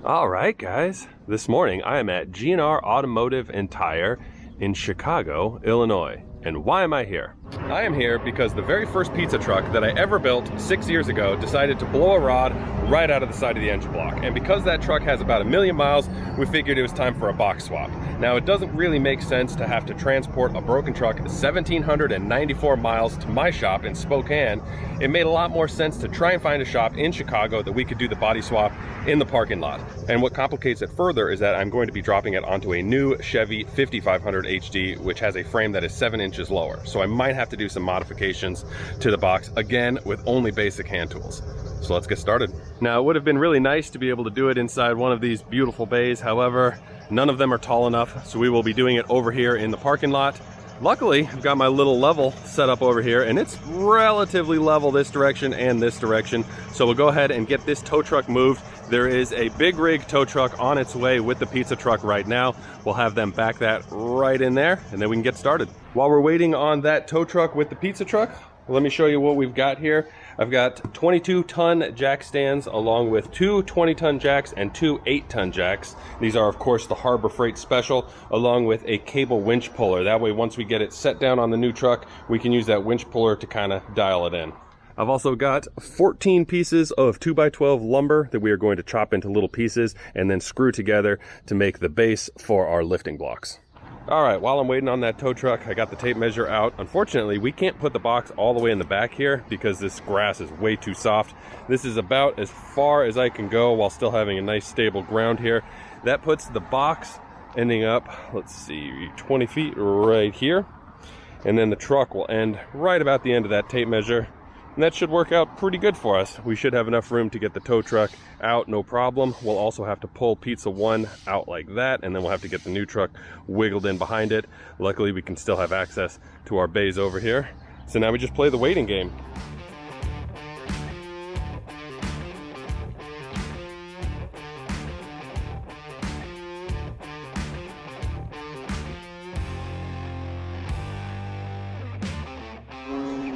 All right, guys. This morning I am at G&R Automotive and Tire in Chicago, Illinois. And why am I here? I am here because the very first pizza truck that I ever built 6 years ago decided to blow a rod right out of the side of the engine block. And because that truck has about 1,000,000 miles, we figured it was time for a box swap. Now, it doesn't really make sense to have to transport a broken truck 1,794 miles to my shop in Spokane. It made a lot more sense to try and find a shop in Chicago that we could do the body swap in the parking lot. And what complicates it further is that I'm going to be dropping it onto a new Chevy 5500 HD, which has a frame that is 7 inches lower. So I might have to do some modifications to the box, again, with only basic hand tools. So let's get started. Now, it would have been really nice to be able to do it inside one of these beautiful bays. However, none of them are tall enough, so we will be doing it over here in the parking lot. Luckily, I've got my little level set up over here, and it's relatively level this direction and this direction. So we'll go ahead and get this tow truck moved. There is a big rig tow truck on its way with the pizza truck right now. We'll have them back that right in there, and then we can get started. While we're waiting on that tow truck with the pizza truck, let me show you what we've got here. I've got 22-ton jack stands along with 2 20-ton jacks and 2 8-ton jacks. These are, of course, the Harbor Freight Special, along with a cable winch puller. That way, once we get it set down on the new truck, we can use that winch puller to kind of dial it in. I've also got 14 pieces of 2x12 lumber that we are going to chop into little pieces and then screw together to make the base for our lifting blocks. All right, while I'm waiting on that tow truck, I got the tape measure out. Unfortunately, we can't put the box all the way in the back here because this grass is way too soft. This is about as far as I can go while still having a nice stable ground here. That puts the box ending up, let's see, 20 feet right here. And then the truck will end right about the end of that tape measure. And that should work out pretty good for us. We should have enough room to get the tow truck out, no problem. We'll also have to pull Pizza 1 out like that, and then we'll have to get the new truck wiggled in behind it. Luckily, we can still have access to our bays over here. So now we just play the waiting game.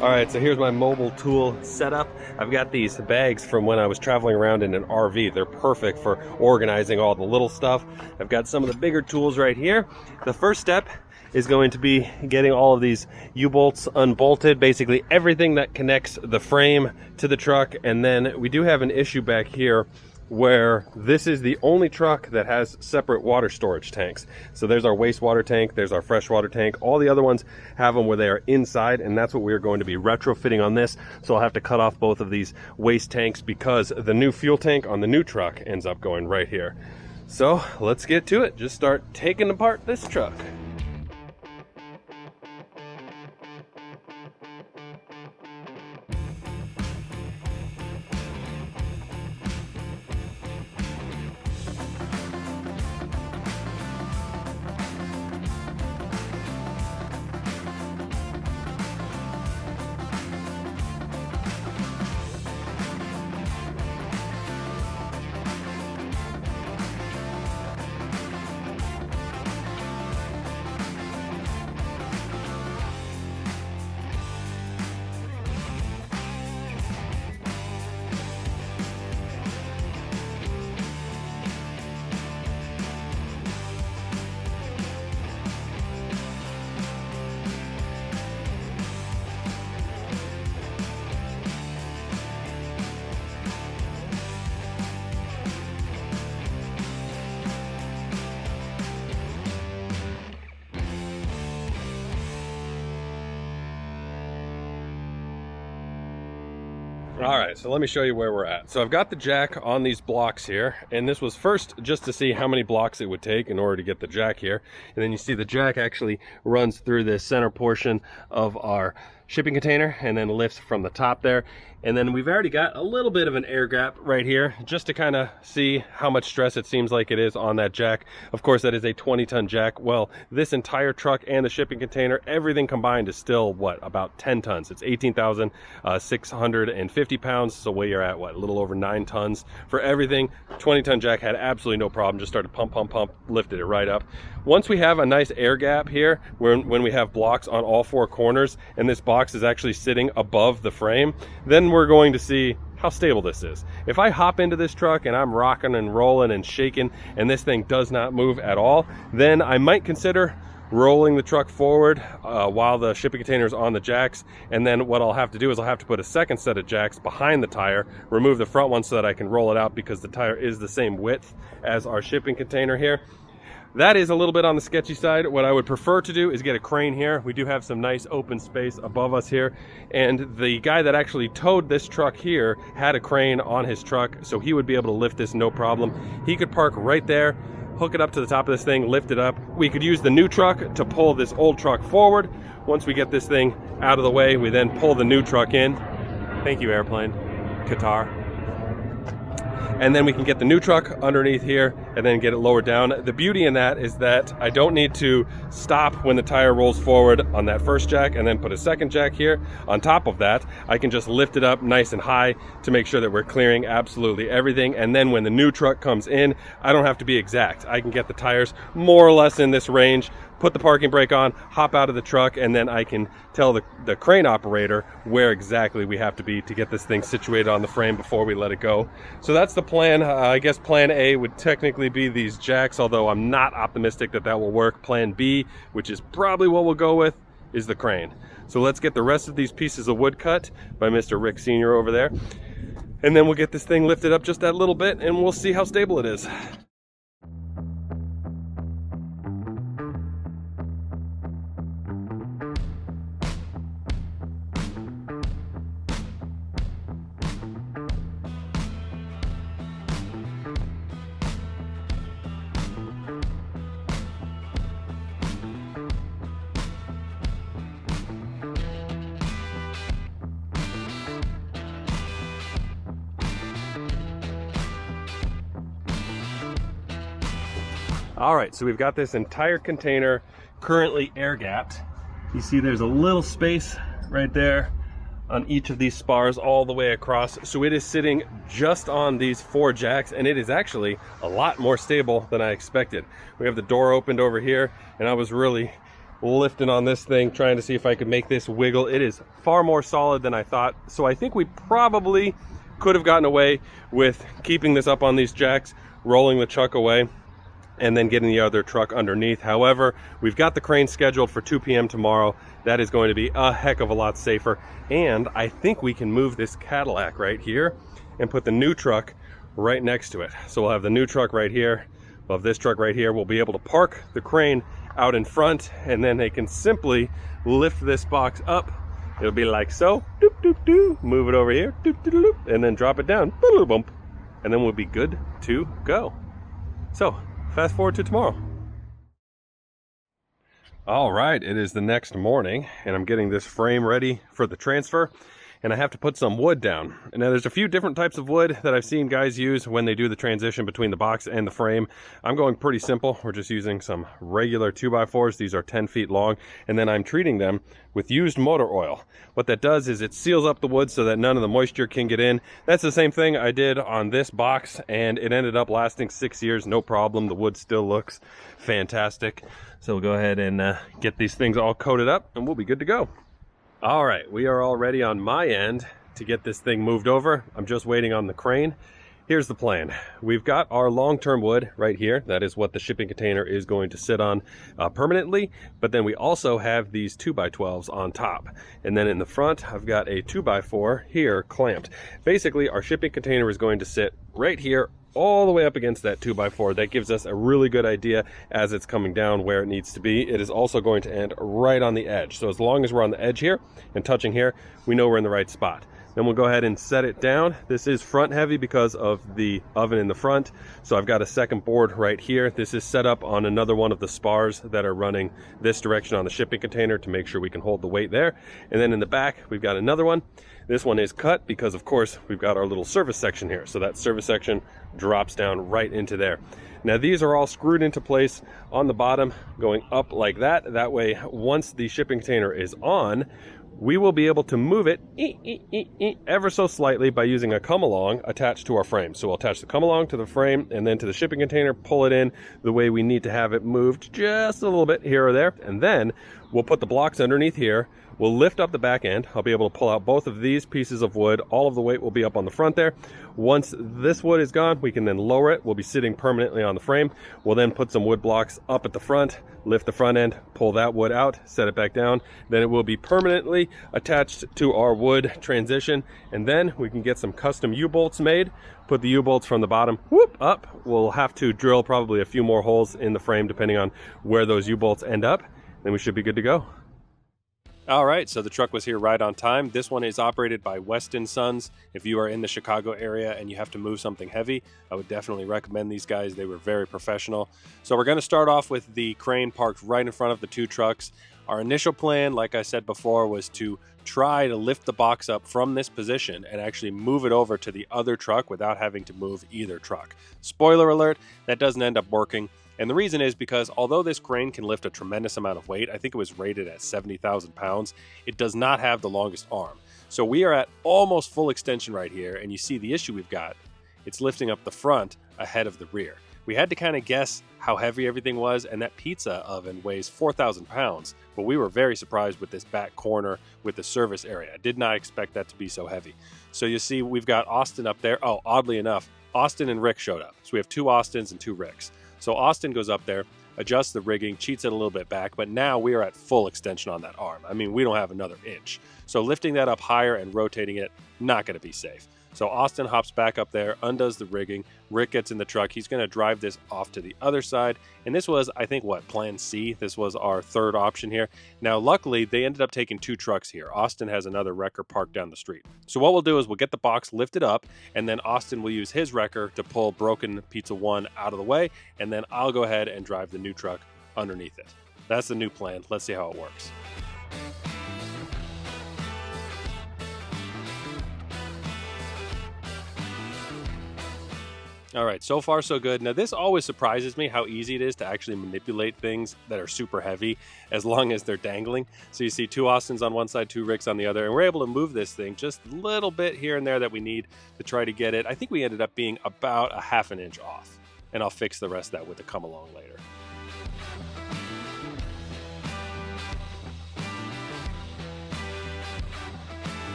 All right, so here's my mobile tool setup. I've got these bags from when I was traveling around in an RV. They're perfect for organizing all the little stuff. I've got some of the bigger tools right here. The first step is going to be getting all of these U-bolts unbolted, basically everything that connects the frame to the truck. And then we do have an issue back here where this is the only truck that has separate water storage tanks. So there's our wastewater tank, there's our freshwater tank. All the other ones have them where they are inside, and that's what we're going to be retrofitting on this. So I'll have to cut off both of these waste tanks because the new fuel tank on the new truck ends up going right here. So let's get to it. Just start taking apart this truck. All right, so let me show you where we're at. So I've got the jack on these blocks here, and this was first just to see how many blocks it would take in order to get the jack here. And then you see the jack actually runs through this center portion of our shipping container and then lifts from the top there. And then we've already got a little bit of an air gap right here just to kind of see how much stress it seems like it is on that jack. Of course, that is a 20-ton jack. Well, this entire truck and the shipping container, everything combined is still, what, about 10 tons. It's 18,650 pounds, so where you're at, what, a little over 9 tons for everything. 20-ton jack had absolutely no problem, just started pump, lifted it right up. Once we have a nice air gap here, when we have blocks on all 4 corners, and this box is actually sitting above the frame, then we're going to see how stable this is. If I hop into this truck and I'm rocking and rolling and shaking and this thing does not move at all, then I might consider rolling the truck forward while the shipping container is on the jacks, and then what I'll have to do is I'll have to put a second set of jacks behind the tire, remove the front one so that I can roll it out because the tire is the same width as our shipping container here. That is a little bit on the sketchy side. What I would prefer to do is get a crane here. We do have some nice open space above us here, and the guy that actually towed this truck here had a crane on his truck, so he would be able to lift this no problem. He could park right there, hook it up to the top of this thing, lift it up. We could use the new truck to pull this old truck forward. Once we get this thing out of the way, we then pull the new truck in. Thank you, airplane, Qatar. And then we can get the new truck underneath here and then get it lowered down. The beauty in that is that I don't need to stop when the tire rolls forward on that first jack and then put a second jack here. On top of that, I can just lift it up nice and high to make sure that we're clearing absolutely everything. And then when the new truck comes in, I don't have to be exact. I can get the tires more or less in this range, put the parking brake on, hop out of the truck, and then I can tell the crane operator where exactly we have to be to get this thing situated on the frame before we let it go. So that's the plan. I guess plan A would technically be these jacks, although I'm not optimistic that that will work. Plan B, which is probably what we'll go with, is the crane. So let's get the rest of these pieces of wood cut by Mr. Rick Sr. over there, and then we'll get this thing lifted up just that little bit and we'll see how stable it is. All right, so we've got this entire container currently air gapped. You see there's a little space right there on each of these spars all the way across. So it is sitting just on these 4 jacks, and it is actually a lot more stable than I expected. We have the door opened over here, and I was really lifting on this thing, trying to see if I could make this wiggle. It is far more solid than I thought. So I think we probably could have gotten away with keeping this up on these jacks, rolling the truck away, and then getting the other truck underneath. However, we've got the crane scheduled for 2 p.m. tomorrow. That is going to be a heck of a lot safer. And I think we can move this Cadillac right here and put the new truck right next to it. So we'll have the new truck right here. We'll have this truck right here. We'll be able to park the crane out in front, and then they can simply lift this box up. It'll be like so. Doop, doop, doop. Move it over here. Doop, doop, doop, and then drop it down. Boop, bump. And then we'll be good to go. So, fast forward to tomorrow. All right, it is the next morning, and I'm getting this frame ready for the transfer, and I have to put some wood down. And now there's a few different types of wood that I've seen guys use when they do the transition between the box and the frame. I'm going pretty simple. We're just using some regular 2x4s. These are 10 feet long, and then I'm treating them with used motor oil. What that does is it seals up the wood so that none of the moisture can get in. That's the same thing I did on this box, and it ended up lasting 6 years, no problem. The wood still looks fantastic. So we'll go ahead and get these things all coated up, and we'll be good to go. All right, we are all ready on my end to get this thing moved over. I'm just waiting on the crane. Here's the plan. We've got our long-term wood right here. That is what the shipping container is going to sit on permanently. But then we also have these 2x12s on top. And then in the front, I've got a 2x4 here clamped. Basically, our shipping container is going to sit right here all the way up against that 2x4. That gives us a really good idea as it's coming down where it needs to be. It is also going to end right on the edge. So as long as we're on the edge here and touching here, we know we're in the right spot. Then we'll go ahead and set it down. This is front heavy because of the oven in the front. So I've got a second board right here. This is set up on another one of the spars that are running this direction on the shipping container to make sure we can hold the weight there. And then in the back, we've got another one. This one is cut because, of course, we've got our little service section here. So that service section drops down right into there. Now these are all screwed into place on the bottom, going up like that. That way, once the shipping container is on, we will be able to move it ever so slightly by using a come-along attached to our frame. So we'll attach the come-along to the frame and then to the shipping container, pull it in the way we need to have it moved just a little bit here or there. And then we'll put the blocks underneath here, We'll lift up the back end. I'll be able to pull out both of these pieces of wood. All of the weight will be up on the front there. Once this wood is gone, we can then lower it. We'll be sitting permanently on the frame. We'll then put some wood blocks up at the front, lift the front end, pull that wood out, set it back down. Then it will be permanently attached to our wood transition. And then we can get some custom U-bolts made. Put the U-bolts from the bottom, whoop, up. We'll have to drill probably a few more holes in the frame depending on where those U-bolts end up. Then we should be good to go. All right, so the truck was here right on time. This one is operated by Weston Sons. If you are in the Chicago area and you have to move something heavy, I would definitely recommend these guys. They were very professional. So we're going to start off with the crane parked right in front of the two trucks. Our initial plan, like I said before, was to try to lift the box up from this position and actually move it over to the other truck without having to move either truck. Spoiler alert, that doesn't end up working. And the reason is because although this crane can lift a tremendous amount of weight, I think it was rated at 70,000 pounds, it does not have the longest arm. So we are at almost full extension right here, and you see the issue we've got. It's lifting up the front ahead of the rear. We had to kind of guess how heavy everything was, and that pizza oven weighs 4,000 pounds, but we were very surprised with this back corner with the service area. I did not expect that to be so heavy. So you see we've got Austin up there. Oh, oddly enough, Austin and Rick showed up. So we have two Austins and two Ricks. So Austin goes up there, adjusts the rigging, cheats it a little bit back, but now we are at full extension on that arm. I mean, we don't have another inch. So lifting that up higher and rotating it, not going to be safe. So Austin hops back up there, undoes the rigging. Rick gets in the truck. He's going to drive this off to the other side. And this was, I think, what, plan C? This was our third option here. Now, luckily, they ended up taking two trucks here. Austin has another wrecker parked down the street. So what we'll do is we'll get the box lifted up, and then Austin will use his wrecker to pull broken Pizza 1 out of the way, and then I'll go ahead and drive the new truck underneath it. That's the new plan. Let's see how it works. All right, so far so good. Now this always surprises me how easy it is to actually manipulate things that are super heavy as long as they're dangling. So you see two Austins on one side, two Ricks on the other, and we're able to move this thing just a little bit here and there that we need to try to get it. I think we ended up being about a half an inch off, and I'll fix the rest of that with the come along later.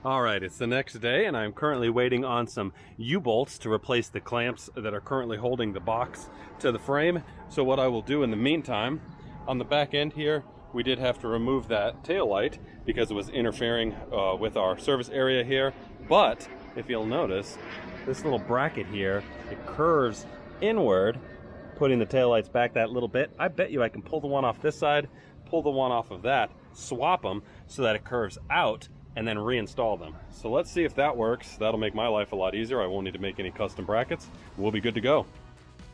All right, it's the next day, and I'm currently waiting on some U-bolts to replace the clamps that are currently holding the box to the frame. So what I will do in the meantime, on the back end here, we did have to remove that tail light because it was interfering with our service area here. But if you'll notice, this little bracket here, it curves inward, putting the tail lights back that little bit. I bet you I can pull the one off this side, pull the one off of that, swap them so that it curves out, and then reinstall them. So let's see if that works. That'll make my life a lot easier. I won't need to make any custom brackets. We'll be good to go.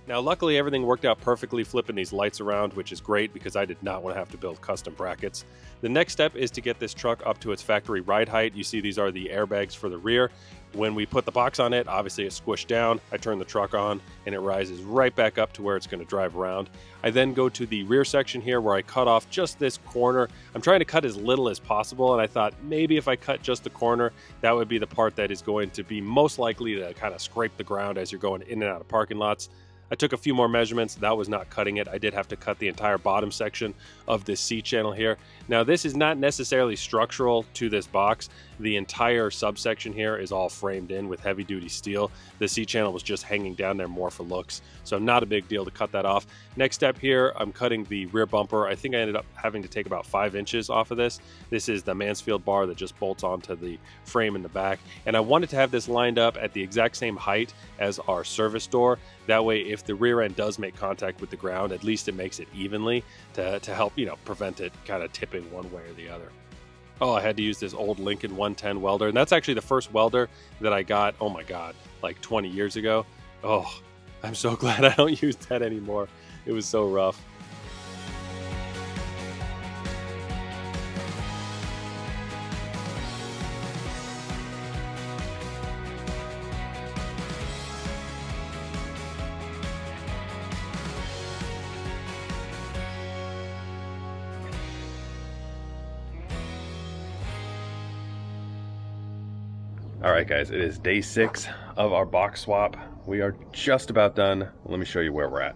Now, luckily, everything worked out perfectly flipping these lights around, which is great because I did not want to have to build custom brackets. The next step is to get this truck up to its factory ride height. You see these are the airbags for the rear. When we put the box on it, obviously it's squished down. I turn the truck on and it rises right back up to where it's going to drive around. I then go to the rear section here where I cut off just this corner. I'm trying to cut as little as possible, and I thought maybe if I cut just the corner, that would be the part that is going to be most likely to kind of scrape the ground as you're going in and out of parking lots. I took a few more measurements. That was not cutting it. I did have to cut the entire bottom section of this C channel here. Now, this is not necessarily structural to this box. The entire subsection here is all framed in with heavy duty steel. The C channel was just hanging down there more for looks, so not a big deal to cut that off. Next step here, I'm cutting the rear bumper. I think I ended up having to take about 5 inches off of this. This is the Mansfield bar that just bolts onto the frame in the back, and I wanted to have this lined up at the exact same height as our service door. That way, if the rear end does make contact with the ground, at least it makes it evenly to help, prevent it kind of tipping one way or the other. Oh, I had to use this old Lincoln 110 welder, and that's actually the first welder that I got, oh my God, like 20 years ago. Oh, I'm so glad I don't use that anymore. It was so rough. All right, guys, it is day 6 of our box swap. We are just about done. Let me show you where we're at.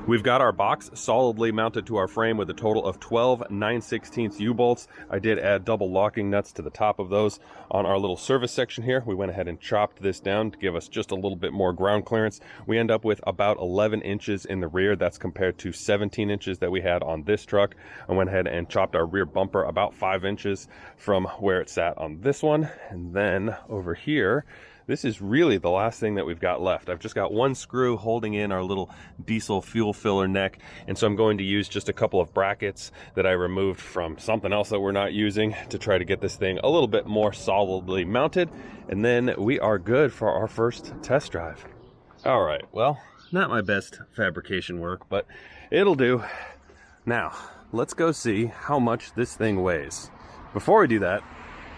We've got our box solidly mounted to our frame with a total of 12 9/16 U-bolts. I did add double locking nuts to the top of those on our little service section here. We went ahead and chopped this down to give us just a little bit more ground clearance. We end up with about 11 inches in the rear. That's compared to 17 inches that we had on this truck. I went ahead and chopped our rear bumper about 5 inches from where it sat on this one. And then over here, this is really the last thing that we've got left. I've just got one screw holding in our little diesel fuel filler neck, and so I'm going to use just a couple of brackets that I removed from something else that we're not using to try to get this thing a little bit more solidly mounted, and then we are good for our first test drive. All right, well, not my best fabrication work, but it'll do. Now, let's go see how much this thing weighs. Before we do that,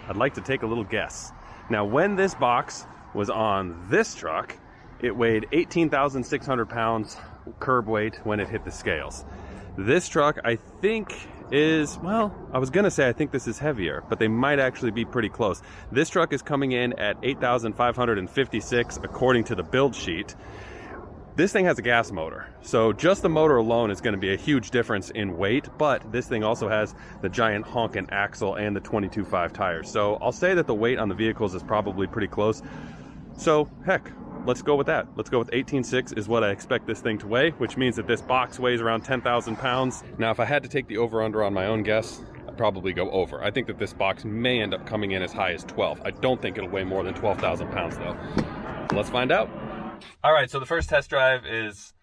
I'd like to take a little guess. Now, when this box was on this truck, it weighed 18,600 pounds curb weight when it hit the scales. This truck, I think, is, well, I was gonna say I think this is heavier, but they might actually be pretty close. This truck is coming in at 8,556 according to the build sheet. This thing has a gas motor, so just the motor alone is going to be a huge difference in weight, but this thing also has the giant honkin' axle and the 22.5 tires. So I'll say that the weight on the vehicles is probably pretty close. So heck, let's go with that. Let's go with 18.6 is what I expect this thing to weigh, which means that this box weighs around 10,000 pounds. Now, if I had to take the over-under on my own guess, I'd probably go over. I think that this box may end up coming in as high as 12. I don't think it'll weigh more than 12,000 pounds though. Let's find out. All right, so the first test drive is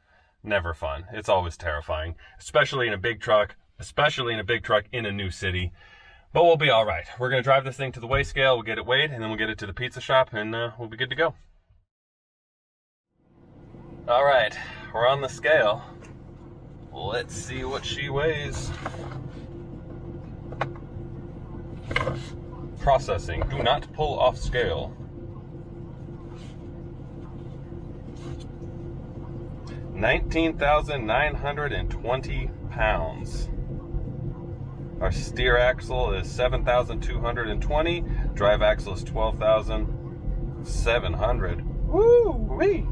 never fun. It's always terrifying, especially in a big truck, in a new city. But we'll be all right. We're gonna drive this thing to the weigh scale, we'll get it weighed, and then we'll get it to the pizza shop, and we'll be good to go. All right, we're on the scale. Let's see what she weighs. Processing, do not pull off scale. 19,920 pounds. Our steer axle is 7,220. Drive axle is 12,700. Woo-wee!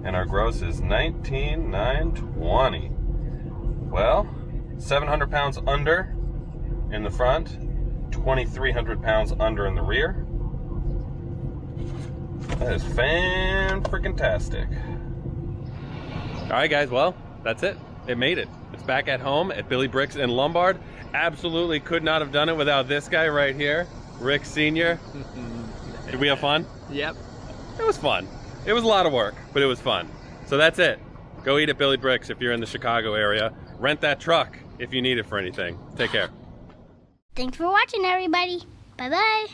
And our gross is 19,920. Well, 700 pounds under in the front, 2,300 pounds under in the rear. That is fan-freaking-tastic. All right, guys, well, that's it. It made it. It's back at home at Billy Bricks in Lombard. Absolutely could not have done it without this guy right here, Rick Sr. Did we have fun? Yep. It was fun. It was a lot of work, but it was fun. So that's it. Go eat at Billy Bricks if you're in the Chicago area. Rent that truck if you need it for anything. Take care. Thanks for watching, everybody. Bye-bye.